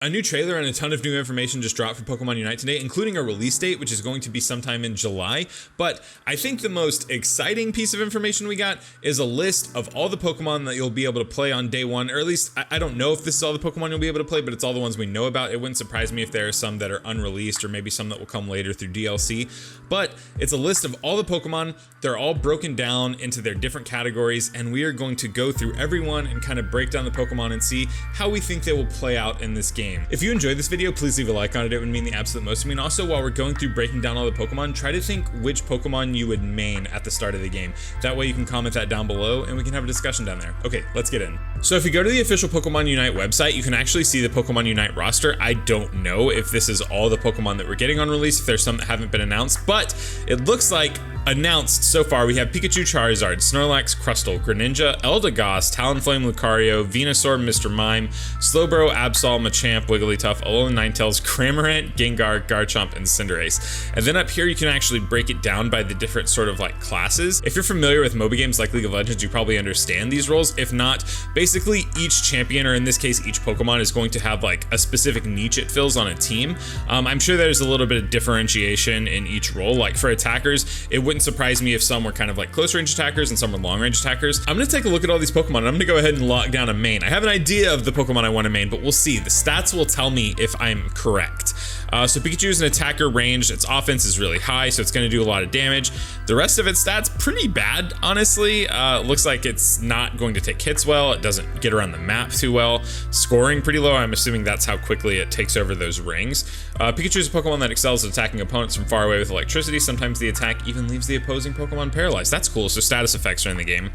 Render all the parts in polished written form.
A new trailer and a ton of new information just dropped for Pokemon Unite today, including a release date, which is going to be sometime in July. But I think the most exciting piece of information we got is a list of all the Pokemon that you'll be able to play on day one, or at least I don't know if this is all the Pokemon you'll be able to play, but it's all the ones we know about. It wouldn't surprise me if there are some that are unreleased, or maybe some that will come later through DLC. But it's a list of all the Pokemon. They're all broken down into their different categories, and we are going to go through every one and kind of break down the Pokemon and see how we think they will play out in this game. If you enjoyed this video, please leave a like on it. It would mean the absolute most to me. And also, while we're going through breaking down all the Pokemon, try to think which Pokemon you would main at the start of the game. That way you can comment that down below and we can have a discussion down there. Okay, let's get in. So if you go to the official Pokemon Unite website, you can actually see the Pokemon Unite roster. I don't know if this is all the Pokemon that we're getting on release, if there's some that haven't been announced, but it looks like announced so far, we have Pikachu, Charizard, Snorlax, Crustle, Greninja, Eldegoss, Talonflame, Lucario, Venusaur, Mr. Mime, Slowbro, Absol, Machamp, Wigglytuff, Alolan Ninetales, Cramorant, Gengar, Garchomp, and Cinderace. And then up here, you can actually break it down by the different sort of like classes. If you're familiar with MOBA games like League of Legends, you probably understand these roles. If not, basically each champion, or in this case, each Pokemon is going to have like a specific niche it fills on a team. I'm sure there's a little bit of differentiation in each role. Like for attackers, it wouldn't surprise me if some were kind of like close range attackers and some were long range attackers. I'm going to take a look at all these Pokemon and I'm going to go ahead and lock down a main. I have an idea of the Pokemon I want to main, but we'll see. The stats will tell me if I'm correct. So Pikachu is an attacker ranged. Its offense is really high, so it's going to do a lot of damage. The rest of its stats, pretty bad, honestly. Looks like it's not going to take hits well. It doesn't get around the map too well. Scoring pretty low. I'm assuming that's how quickly it takes over those rings. Pikachu is a Pokemon that excels at attacking opponents from far away with electricity. Sometimes the attack even leaves the opposing Pokemon paralyzed. That's cool. So status effects are in the game.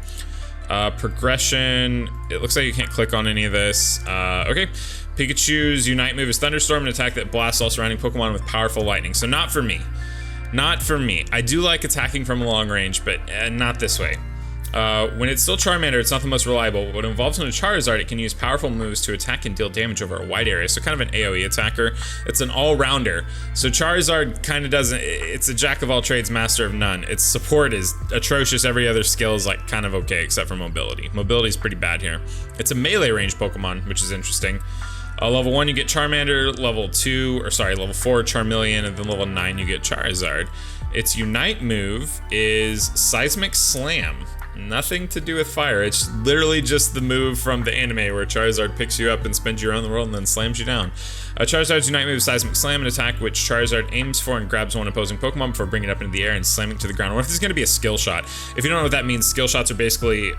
Progression, it looks like you can't click on any of this. Okay. Pikachu's Unite move is Thunderstorm, an attack that blasts all surrounding Pokemon with powerful lightning. So not for me. Not for me. I do like attacking from a long range, but not this way. When it's still Charmander, it's not the most reliable. When it evolves into Charizard, it can use powerful moves to attack and deal damage over a wide area. So kind of an AoE attacker. It's an all-rounder. So Charizard kind of doesn't, it's a jack of all trades, master of none. Its support is atrocious. Every other skill is like kind of okay, except for mobility. Mobility is pretty bad here. It's a melee range Pokemon, which is interesting. Level 1, you get Charmander. Level 4, Charmeleon. And then level 9, you get Charizard. Its Unite move is Seismic Slam. Nothing to do with fire. It's literally just the move from the anime where Charizard picks you up and spins you around the world and then slams you down. Charizard's Unite move is Seismic Slam, an attack which Charizard aims for and grabs one opposing Pokemon before bringing it up into the air and slamming it to the ground. What if this is going to be a skill shot? If you don't know what that means, skill shots are basically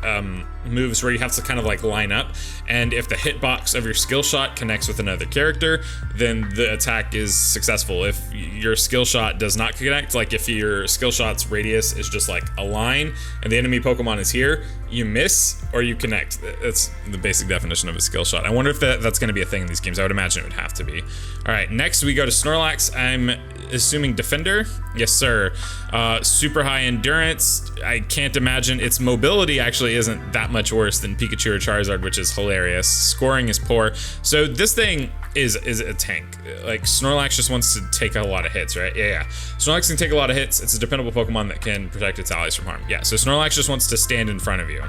moves where you have to kind of like line up, and if the hitbox of your skill shot connects with another character, then the attack is successful. If your skill shot does not connect, like if your skill shot's radius is just like a line and the enemy Pokemon is here, you miss or you connect. That's the basic definition of a skill shot. I wonder if that's going to be a thing in these games. I would imagine it would have to be. All right, next we go to Snorlax. I'm assuming Defender. Yes, sir. Super high endurance. I can't imagine its mobility actually isn't that much worse than Pikachu or Charizard, which is hilarious. Scoring is poor. So this thing is a tank. Like Snorlax just wants to take a lot of hits, right? Yeah. Snorlax can take a lot of hits. It's a dependable Pokemon that can protect its allies from harm. Yeah, so Snorlax just wants to stand in front of you.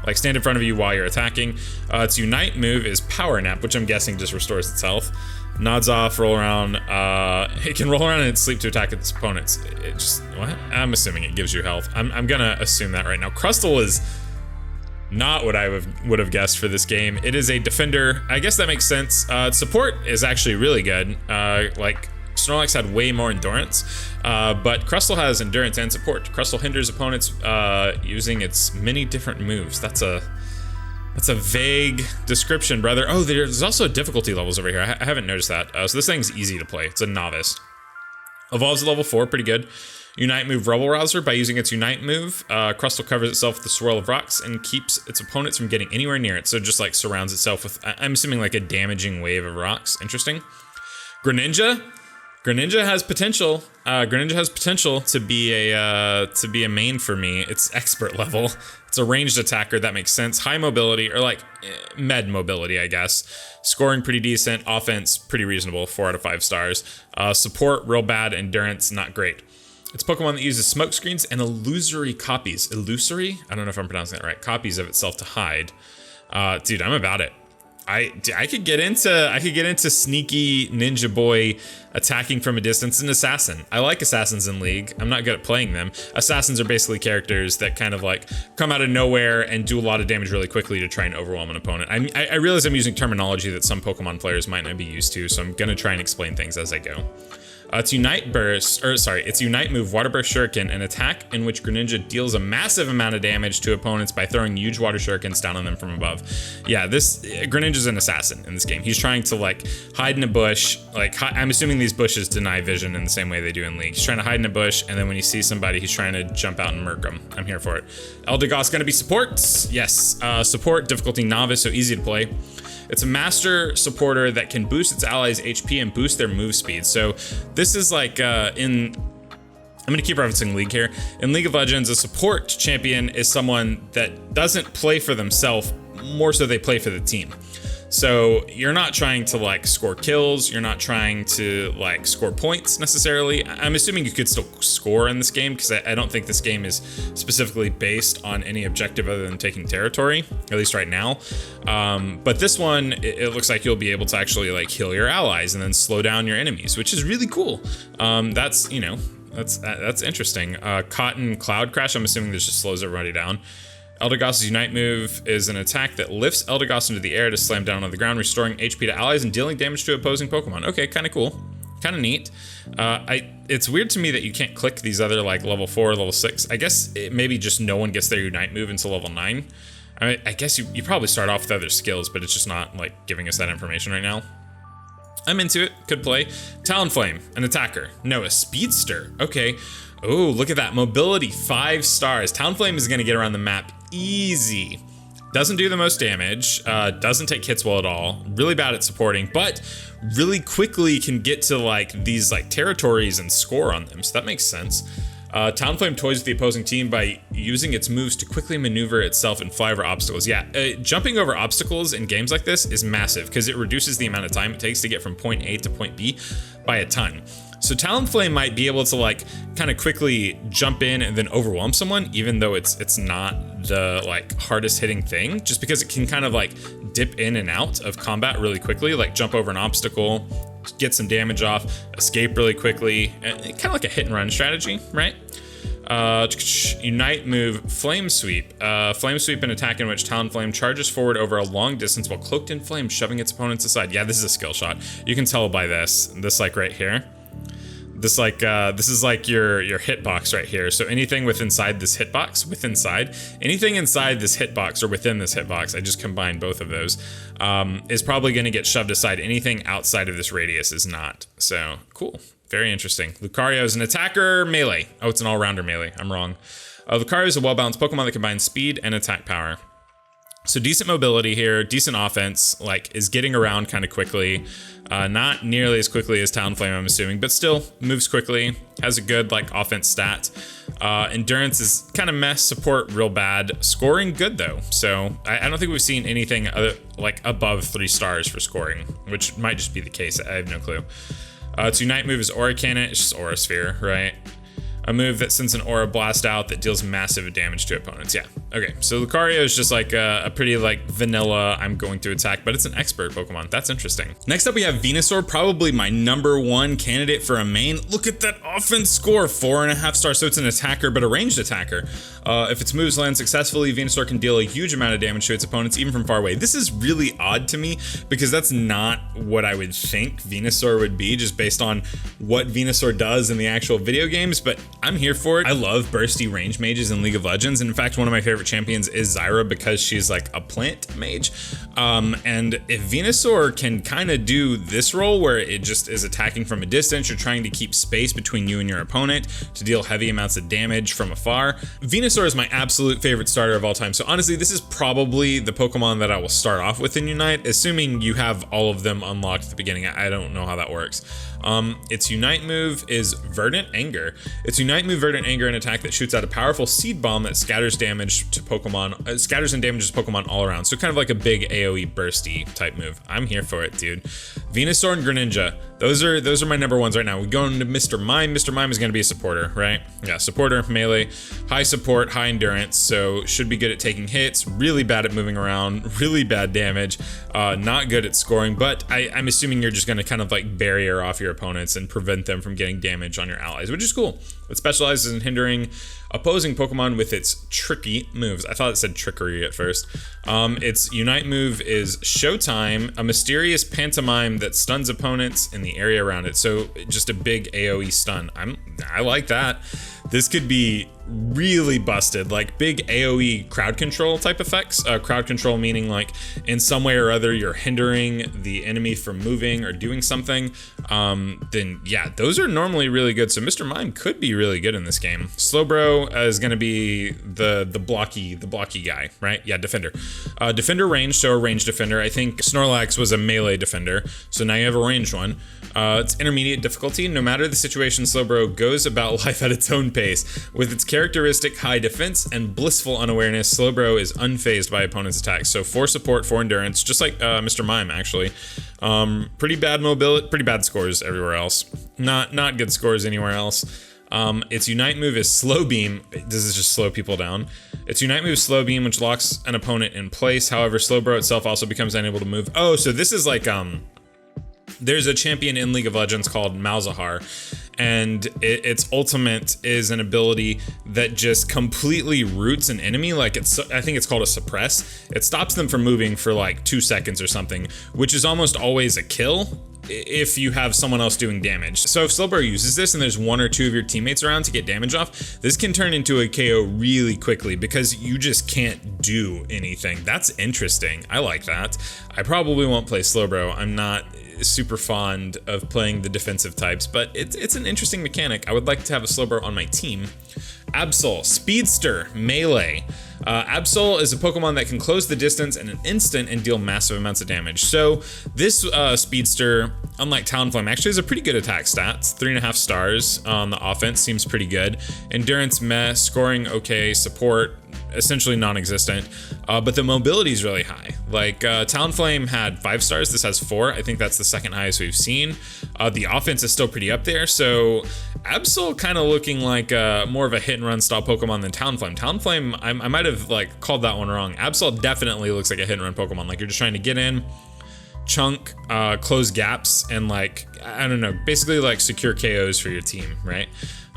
Like stand in front of you while you're attacking. Its Unite move is Power Nap, which I'm guessing just restores itself. Nods off, roll around. It can roll around and sleep to attack its opponents. It just, what? I'm assuming it gives you health. I'm gonna assume that right now. Crustle is not what I would have guessed for this game. It is a defender. I guess that makes sense. Support is actually really good. Like Snorlax had way more endurance, but Crustle has endurance and support. Crustle hinders opponents using its many different moves. That's a vague description, brother. Oh, there's also difficulty levels over here. I haven't noticed that. So this thing's easy to play. It's a novice. Evolves to level 4, pretty good. Unite move Rubble Rouser. By using its Unite move, Crustle covers itself with the swirl of rocks and keeps its opponents from getting anywhere near it. So it just like surrounds itself with, I'm assuming like a damaging wave of rocks. Interesting. Greninja. Greninja has potential. Greninja has potential to be a main for me. It's expert level. It's a ranged attacker. That makes sense. High mobility, or like med mobility, I guess. Scoring pretty decent. Offense pretty reasonable. 4 out of 5 stars. Support real bad. Endurance not great. It's a Pokemon that uses smoke screens and illusory copies. Illusory? I don't know if I'm pronouncing that right. Copies of itself to hide. Dude, I'm about it. I could get into sneaky ninja boy attacking from a distance. An assassin. I like assassins in League. I'm not good at playing them. Assassins are basically characters that kind of like come out of nowhere and do a lot of damage really quickly to try and overwhelm an opponent. I realize I'm using terminology that some Pokemon players might not be used to, so I'm gonna try and explain things as I go. Its Unite move, Water Burst Shuriken, an attack in which Greninja deals a massive amount of damage to opponents by throwing huge water shurikens down on them from above. Yeah, Greninja's an assassin in this game. He's trying to like hide in a bush. Like, I'm assuming these bushes deny vision in the same way they do in League. He's trying to hide in a bush, and then when he sees somebody, he's trying to jump out and murk them. I'm here for it. Eldegoss gonna be support. Yes, support, difficulty novice, so easy to play. It's a master supporter that can boost its allies' HP and boost their move speed. So this is like I'm gonna keep referencing League here. In League of Legends, a support champion is someone that doesn't play for themselves, more so they play for the team. So you're not trying to like score kills, you're not trying to like score points necessarily. I'm assuming you could still score in this game because I don't think this game is specifically based on any objective other than taking territory, at least right now. But this one, it looks like you'll be able to actually like heal your allies and then slow down your enemies, which is really cool. That's interesting. Cotton Cloud Crash, I'm assuming this just slows everybody down. Eldegoss's Unite move is an attack that lifts Eldegoss into the air to slam down on the ground, restoring HP to allies and dealing damage to opposing Pokemon. Okay, kind of cool. Kind of neat. It's weird to me that you can't click these other like level 4, level 6. I guess maybe just no one gets their Unite move until level 9. I guess you probably start off with other skills, but it's just not like giving us that information right now. I'm into it. Could play. Talonflame, an attacker. No, a speedster. Okay. Oh, look at that. Mobility, 5 stars. Talonflame is going to get around the map easy. Doesn't do the most damage. Doesn't take hits well at all. Really bad at supporting, but really quickly can get to like these like territories and score on them. So that makes sense. Talonflame toys with the opposing team by using its moves to quickly maneuver itself and fly over obstacles. Yeah, jumping over obstacles in games like this is massive because it reduces the amount of time it takes to get from point A to point B by a ton. So Talonflame might be able to like kind of quickly jump in and then overwhelm someone, even though it's not the like hardest hitting thing, just because it can kind of like dip in and out of combat really quickly, like jump over an obstacle, get some damage off, escape really quickly, kind of like a hit and run strategy, right? Unite move, Flame Sweep. Flame Sweep, an attack in which Talonflame charges forward over a long distance while cloaked in flame, shoving its opponents aside. Yeah, this is a skill shot. You can tell by this like right here. This is like your hitbox right here. So anything anything inside this hitbox or within this hitbox, I just combined both of those, is probably going to get shoved aside. Anything outside of this radius is not. So cool. Very interesting. Lucario is an attacker melee. Oh, it's an all-rounder melee. I'm wrong. Lucario is a well-balanced Pokemon that combines speed and attack power. So decent mobility here, decent offense, like is getting around kind of quickly. Not nearly as quickly as Talonflame, I'm assuming, but still moves quickly, has a good like offense stat. Endurance is kind of mess, support real bad, scoring good though. So I don't think we've seen anything other, like above 3 stars for scoring, which might just be the case. I have no clue. Its Unite move is Aura Cannon. It's just Aura Sphere, right? A move that sends an Aura Blast out that deals massive damage to opponents. Yeah, okay. So Lucario is just like a pretty like vanilla, I'm going to attack, but it's an expert Pokemon. That's interesting. Next up we have Venusaur, probably my #1 candidate for a main. Look at that offense score, 4.5 stars. So it's an attacker, but a ranged attacker. If its moves land successfully, Venusaur can deal a huge amount of damage to its opponents, even from far away. This is really odd to me because that's not what I would think Venusaur would be, just based on what Venusaur does in the actual video games, but I'm here for it. I love bursty range mages in League of Legends. And in fact, one of my favorite champions is Zyra because she's like a plant mage. And if Venusaur can kind of do this role where it just is attacking from a distance, you're trying to keep space between you and your opponent to deal heavy amounts of damage from afar. Venusaur is my absolute favorite starter of all time. So honestly, this is probably the Pokemon that I will start off with in Unite, assuming you have all of them unlocked at the beginning. I don't know how that works. Its Unite move is Verdant Anger. Its Unite move, Verdant Anger, an attack that shoots out a powerful seed bomb that scatters damage damage to Pokemon, scatters and damages Pokemon all around. So kind of like a big AoE bursty type move. I'm here for it, dude. Venusaur and Greninja. Those are my number ones right now. We go into Mr. Mime. Mr. Mime is going to be a supporter, right? Yeah, supporter, melee, high support, high endurance. So should be good at taking hits, really bad at moving around, really bad damage, not good at scoring. But I'm assuming you're just going to kind of like barrier off your opponents and prevent them from getting damage on your allies, which is cool. It specializes in hindering opposing Pokemon with its tricky moves. I thought it said trickery at first. Its Unite move is Showtime, a mysterious pantomime that stuns opponents in the area around it. So just a big AoE stun. I like that. This could be really busted, like big AoE crowd control type effects. Crowd control meaning like in some way or other you're hindering the enemy from moving or doing something. Then yeah, those are normally really good. So Mr. Mime could be really good in this game. Slowbro is going to be the blocky guy, right? Yeah, defender. Defender range, so a ranged defender. I think Snorlax was a melee defender, so now you have a ranged one. It's intermediate difficulty. No matter the situation, Slowbro goes about life at its own pace. With its characteristic high defense and blissful unawareness, Slowbro is unfazed by opponents' attacks. So 4 support, 4 endurance, just like Mr. Mime actually. Pretty bad mobility, pretty bad scores everywhere else. Not good scores anywhere else. Its Unite move is Slow Beam. Does this just slow people down? Its Unite move is Slow Beam, which locks an opponent in place. However, Slowbro itself also becomes unable to move. Oh, so this is like there's a champion in League of Legends called Malzahar, and its ultimate is an ability that just completely roots an enemy. Like I think it's called a suppress. It stops them from moving for like 2 seconds or something, which is almost always a kill if you have someone else doing damage. So if Slowbro uses this and there's 1 or 2 of your teammates around to get damage off, this can turn into a KO really quickly because you just can't do anything. That's interesting. I like that. I probably won't play Slowbro. I'm not super fond of playing the defensive types, but it's an interesting mechanic. I would like to have a Slowbro on my team. Absol, Speedster, Melee. Absol is a Pokemon that can close the distance in an instant and deal massive amounts of damage. So this Speedster, unlike Talonflame, actually has a pretty good attack stats. 3.5 stars on the offense, seems pretty good. Endurance meh, scoring okay, support essentially non-existent, but the mobility is really high. Like Talonflame had 5 stars, this has 4. I think that's the second highest we've seen. The offense is still pretty up there, so Absol kind of looking like more of a hit and run style Pokemon than Talonflame. Talonflame, I might have like called that one wrong. Absol definitely looks like a hit and run Pokemon. Like you're just trying to get in, chunk, close gaps, and like, I don't know, basically like secure KOs for your team, right?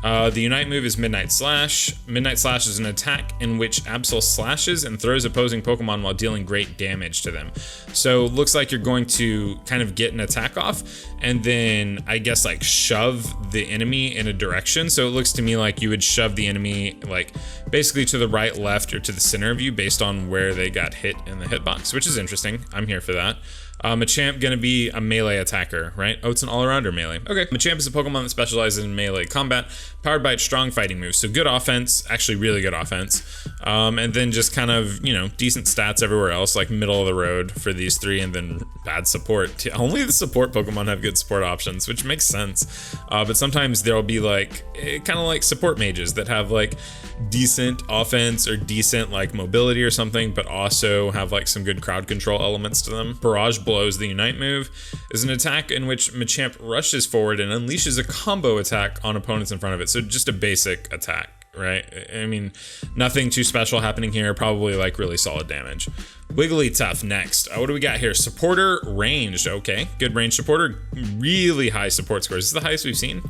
The Unite move is Midnight Slash. Midnight Slash is an attack in which Absol slashes and throws opposing Pokemon while dealing great damage to them. So looks like you're going to kind of get an attack off and then I guess like shove the enemy in a direction. So it looks to me like you would shove the enemy like basically to the right, left, or to the center of you based on where they got hit in the hitbox, which is interesting. I'm here for that. Machamp gonna be a melee attacker, right? Oh, it's an all-arounder melee. Okay, Machamp is a Pokemon that specializes in melee combat, powered by its strong fighting moves. So good offense, actually really good offense. And then just kind of, you know, decent stats everywhere else, like middle of the road for these 3, and then bad support. Only the support Pokemon have good support options, which makes sense. But sometimes there'll be like, kind of like support mages that have like decent offense or decent like mobility or something, but also have like some good crowd control elements to them. Barrage Blows, the Unite move, is an attack in which Machamp rushes forward and unleashes a combo attack on opponents in front of it. So just a basic attack, right? I mean, nothing too special happening here, probably like really solid damage. Wigglytuff next. What do we got here? Supporter, ranged. Okay, good range supporter, really high support scores. This is the highest we've seen.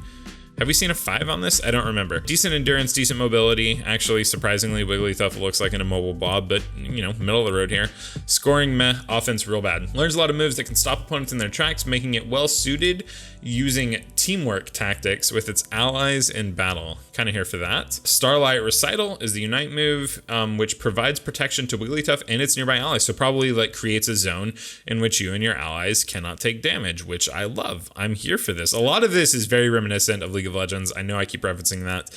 Have we seen a 5 on this? I don't remember. Decent endurance, decent mobility. Actually, surprisingly, Wigglytuff looks like an immobile blob, but, you know, middle of the road here. Scoring meh, offense real bad. Learns a lot of moves that can stop opponents in their tracks, making it well suited using teamwork tactics with its allies in battle. Kind of here for that. Starlight Recital is the Unite move, which provides protection to Wigglytuff and its nearby allies. So probably like creates a zone in which you and your allies cannot take damage, which I love. I'm here for this. A lot of this is very reminiscent of League of Legends. I know I keep referencing that,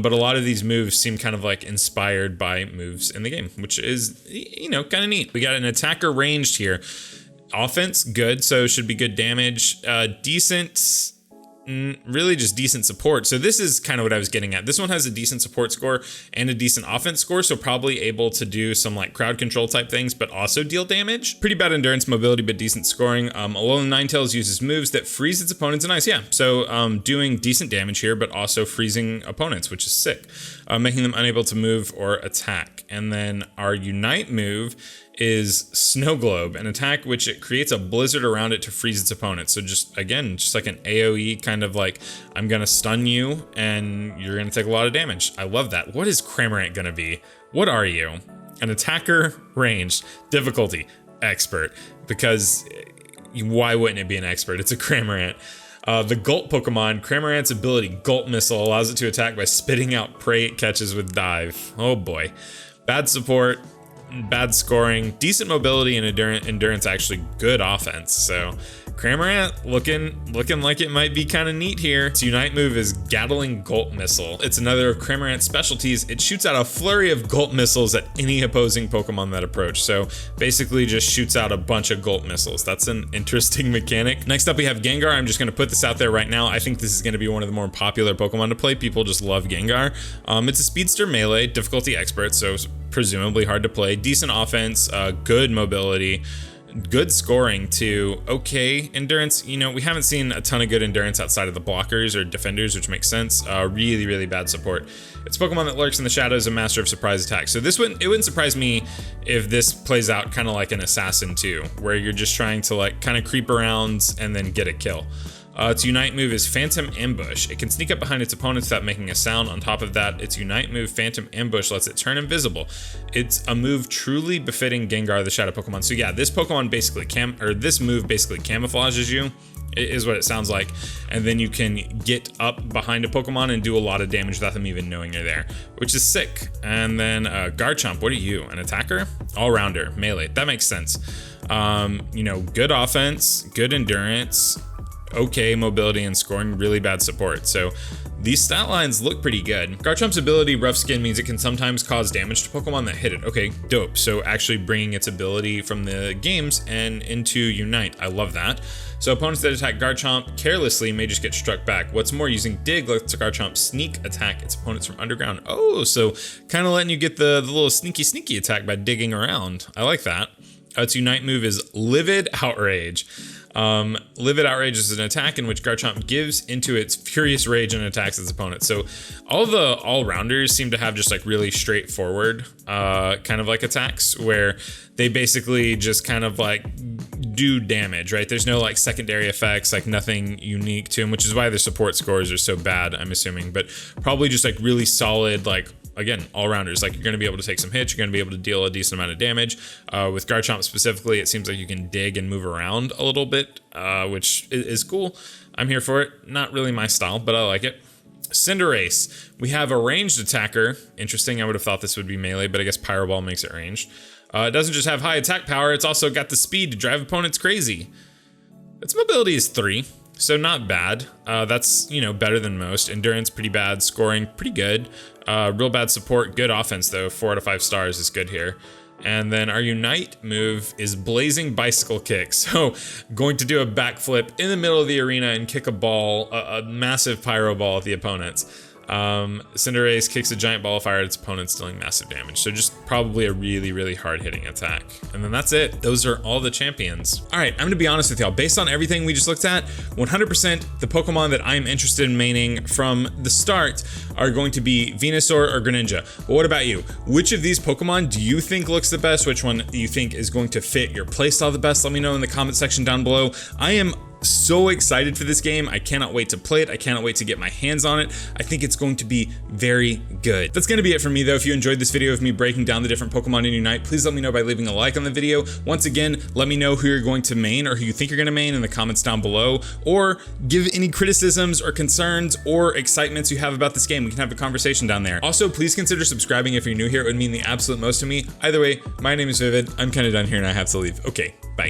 but a lot of these moves seem kind of like inspired by moves in the game, which is, you know, kind of neat. We got an attacker ranged here. Offense, good, so should be good damage. Decent really just decent support. So this is kind of what I was getting at. This one has a decent support score and a decent offense score, so probably able to do some like crowd control type things, but also deal damage. Pretty bad endurance, mobility, but decent scoring. Alolan Ninetales uses moves that freeze its opponents in ice. Yeah, so doing decent damage here, but also freezing opponents, which is sick, making them unable to move or attack. And then our Unite move is Snow Globe, an attack which it creates a blizzard around it to freeze its opponent. So just, again, just like an AoE kind of like, I'm gonna stun you and you're gonna take a lot of damage. I love that. What is Cramorant gonna be? What are you? An attacker, ranged, difficulty, expert. Because why wouldn't it be an expert? It's a Cramorant. The Gult Pokemon, Cramorant's ability, Gult Missile, allows it to attack by spitting out prey it catches with Dive. Oh boy. Bad support, bad scoring, decent mobility, and endurance, actually good offense. So Cramorant looking like it might be kind of neat here. Its Unite move is Gatling Gult Missile. It's another of Cramorant's specialties. It shoots out a flurry of Gult Missiles at any opposing Pokemon that approach. So basically just shoots out a bunch of Gult Missiles. That's an interesting mechanic. Next up we have Gengar. I'm just going to put this out there right now. I think this is going to be one of the more popular Pokemon to play. People just love Gengar. It's a speedster melee, difficulty expert, so presumably hard to play. Decent offense, good mobility, good scoring too. Okay, endurance, you know, we haven't seen a ton of good endurance outside of the blockers or defenders, which makes sense. Really bad support. It's a Pokemon that lurks in the shadows, a master of surprise attacks. So it wouldn't surprise me if this plays out kind of like an assassin too, where you're just trying to like kind of creep around and then get a kill. Its Unite move is Phantom Ambush. It can sneak up behind its opponents without making a sound. On top of that, its Unite move, Phantom Ambush, lets it turn invisible. It's a move truly befitting Gengar, the Shadow Pokemon. So yeah, this Pokemon basically this move basically camouflages you, is what it sounds like. And then you can get up behind a Pokemon and do a lot of damage without them even knowing you're there, which is sick. And then Garchomp, what are you? An attacker? All-rounder, melee. That makes sense. You know, good offense, good endurance, okay mobility, and scoring, really bad support. So these stat lines look pretty good. Garchomp's ability, Rough Skin, means it can sometimes cause damage to Pokemon that hit it. Okay, dope. So actually bringing its ability from the games and into Unite. I love that. So opponents that attack Garchomp carelessly may just get struck back. What's more, using Dig lets Garchomp sneak attack its opponents from underground. Oh, so kind of letting you get the little sneaky attack by digging around. I like that. Its Unite move is Livid Outrage. Livid Outrage is an attack in which Garchomp gives into its furious rage and attacks its opponent. So all the all-rounders seem to have just like really straightforward kind of like attacks where they basically just kind of like do damage, right? There's no like secondary effects, like nothing unique to them, which is why their support scores are so bad, I'm assuming, but probably just like really solid, like, again, all-rounders. Like, you're going to be able to take some hits, you're going to be able to deal a decent amount of damage. With Garchomp specifically, it seems like you can dig and move around a little bit, which is cool. I'm here for it. Not really my style, but I like it. Cinderace. We have a ranged attacker. Interesting, I would have thought this would be melee, but I guess Pyro Ball makes it ranged. It doesn't just have high attack power, it's also got the speed to drive opponents crazy. Its mobility is 3. So not bad. That's, you know, better than most. Endurance, pretty bad. Scoring, pretty good. Real bad support. Good offense, though. 4 out of 5 stars is good here. And then our Unite move is Blazing Bicycle Kick. So going to do a backflip in the middle of the arena and kick a ball, a massive pyro ball at the opponents. Cinderace kicks a giant ball of fire at its opponents, dealing massive damage. So just probably a really hard-hitting attack. And then that's it. Those are all the champions. All right, I'm gonna be honest with y'all. Based on everything we just looked at, 100% the Pokemon that I'm interested in maining from the start are going to be Venusaur or Greninja. But what about you? Which of these Pokemon do you think looks the best? Which one do you think is going to fit your playstyle the best? Let me know in the comment section down below. I am so excited for this game. I cannot wait to play it. I cannot wait to get my hands on it. I think it's going to be very good. That's going to be it for me though. If you enjoyed this video of me breaking down the different Pokemon in Unite, please let me know by leaving a like on the video. Once again, let me know who you're going to main or who you think you're going to main in the comments down below, or give any criticisms or concerns or excitements you have about this game. We can have a conversation down there. Also, please consider subscribing if you're new here. It would mean the absolute most to me. Either way, my name is Vivid. I'm kind of done here and I have to leave. Okay,